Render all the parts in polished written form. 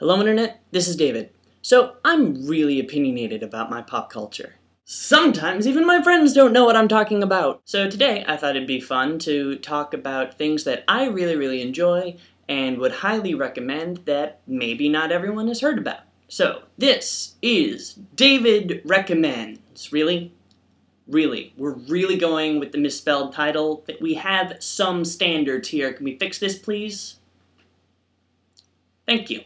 Hello Internet, this is David. So, I'm really opinionated about my pop culture. Sometimes even my friends don't know what I'm talking about. So today I thought it'd be fun to talk about things that I really enjoy and would highly recommend that maybe not everyone has heard about. So, this is David Recommends. Really? Really? We're really going with the misspelled title? We have some standards here. Can we fix this, please? Thank you.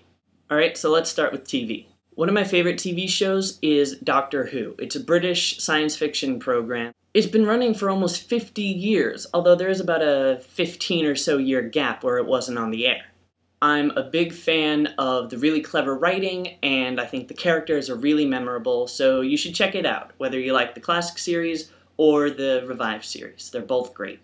Alright, so let's start with TV. One of my favorite TV shows is Doctor Who. It's a British science fiction program. It's been running for almost 50 years, although there is about a 15 or so year gap where it wasn't on the air. I'm a big fan of the really clever writing, and I think the characters are really memorable, so you should check it out, whether you like the classic series or the revived series. They're both great.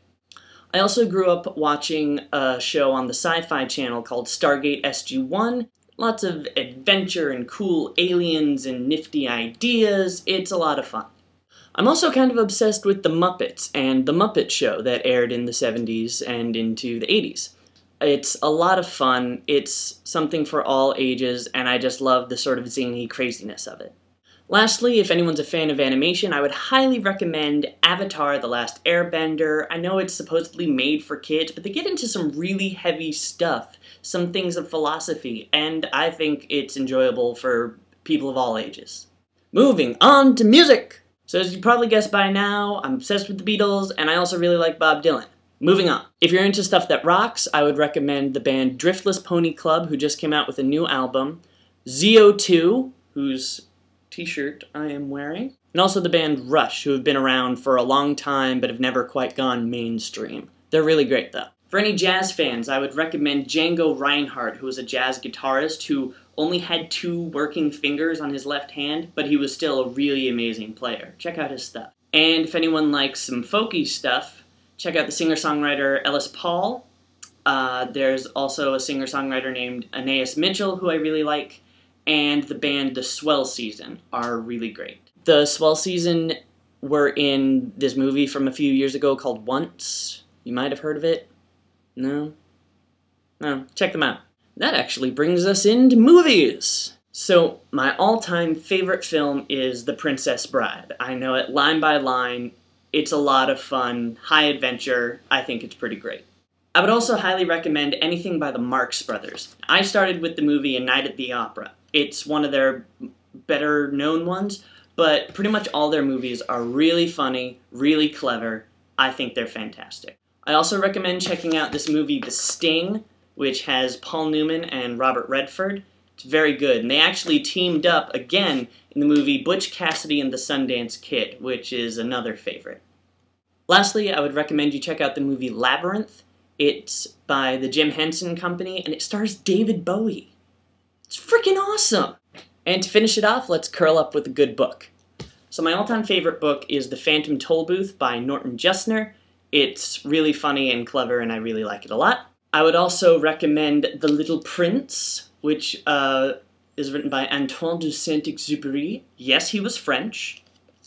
I also grew up watching a show on the Sci-Fi Channel called Stargate SG-1. Lots of adventure and cool aliens and nifty ideas. It's a lot of fun. I'm also kind of obsessed with the Muppets and the Muppet Show that aired in the 70s and into the 80s. It's a lot of fun, it's something for all ages, and I just love the sort of zany craziness of it. Lastly, if anyone's a fan of animation, I would highly recommend Avatar: The Last Airbender. I know it's supposedly made for kids, but they get into some really heavy stuff, some things of philosophy, and I think it's enjoyable for people of all ages. Moving on to music! So as you probably guessed by now, I'm obsessed with the Beatles, and I also really like Bob Dylan. Moving on. If you're into stuff that rocks, I would recommend the band Driftless Pony Club, who just came out with a new album, ZO2, whose t-shirt I am wearing, and also the band Rush, who have been around for a long time but have never quite gone mainstream. They're really great though. For any jazz fans, I would recommend Django Reinhardt, who was a jazz guitarist who only had 2 working fingers on his left hand, but he was still a really amazing player. Check out his stuff. And if anyone likes some folky stuff, check out the singer-songwriter Ellis Paul. There's also a singer-songwriter named Anais Mitchell, who I really like, and the band The Swell Season are really great. The Swell Season were in this movie from a few years ago called Once. You might have heard of it. No? No, check them out. That actually brings us into movies! So, my all-time favorite film is The Princess Bride. I know it line by line. It's a lot of fun, high adventure. I think it's pretty great. I would also highly recommend anything by the Marx Brothers. I started with the movie A Night at the Opera. It's one of their better known ones, but pretty much all their movies are really funny, really clever. I think they're fantastic. I also recommend checking out this movie The Sting, which has Paul Newman and Robert Redford. It's very good, and they actually teamed up again in the movie Butch, Cassidy and the Sundance Kid, which is another favorite. Lastly, I would recommend you check out the movie Labyrinth. It's by the Jim Henson Company, and it stars David Bowie. It's freaking awesome! And to finish it off, let's curl up with a good book. So my all-time favorite book is The Phantom Tollbooth by Norton Jussner. It's really funny and clever, and I really like it a lot. I would also recommend The Little Prince, which is written by Antoine de Saint-Exupéry. Yes, he was French.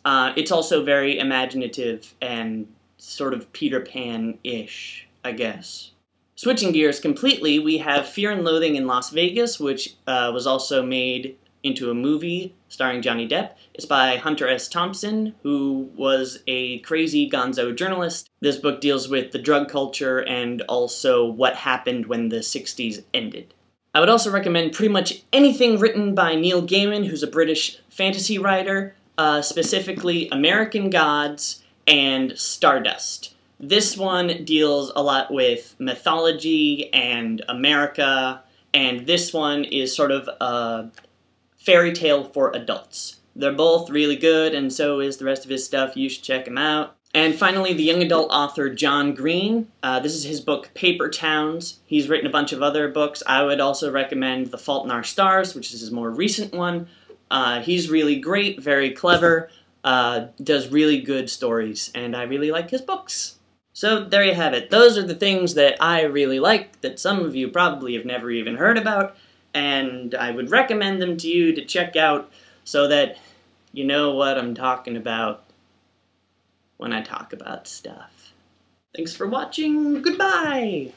It's also very imaginative and sort of Peter Pan-ish, I guess. Switching gears completely, we have Fear and Loathing in Las Vegas, which was also made into a movie starring Johnny Depp. It's by Hunter S. Thompson, who was a crazy gonzo journalist. This book deals with the drug culture and also what happened when the 60s ended. I would also recommend pretty much anything written by Neil Gaiman, who's a British fantasy writer, specifically American Gods and Stardust. This one deals a lot with mythology and America, and this one is sort of a fairy tale for adults. They're both really good, and so is the rest of his stuff. You should check them out. And finally, the young adult author John Green. This is his book Paper Towns. He's written a bunch of other books. I would also recommend The Fault in Our Stars, which is his more recent one. He's really great, very clever, does really good stories, and I really like his books. So there you have it. Those are the things that I really like that some of you probably have never even heard about, and I would recommend them to you to check out so that you know what I'm talking about when I talk about stuff. Thanks for watching. Goodbye!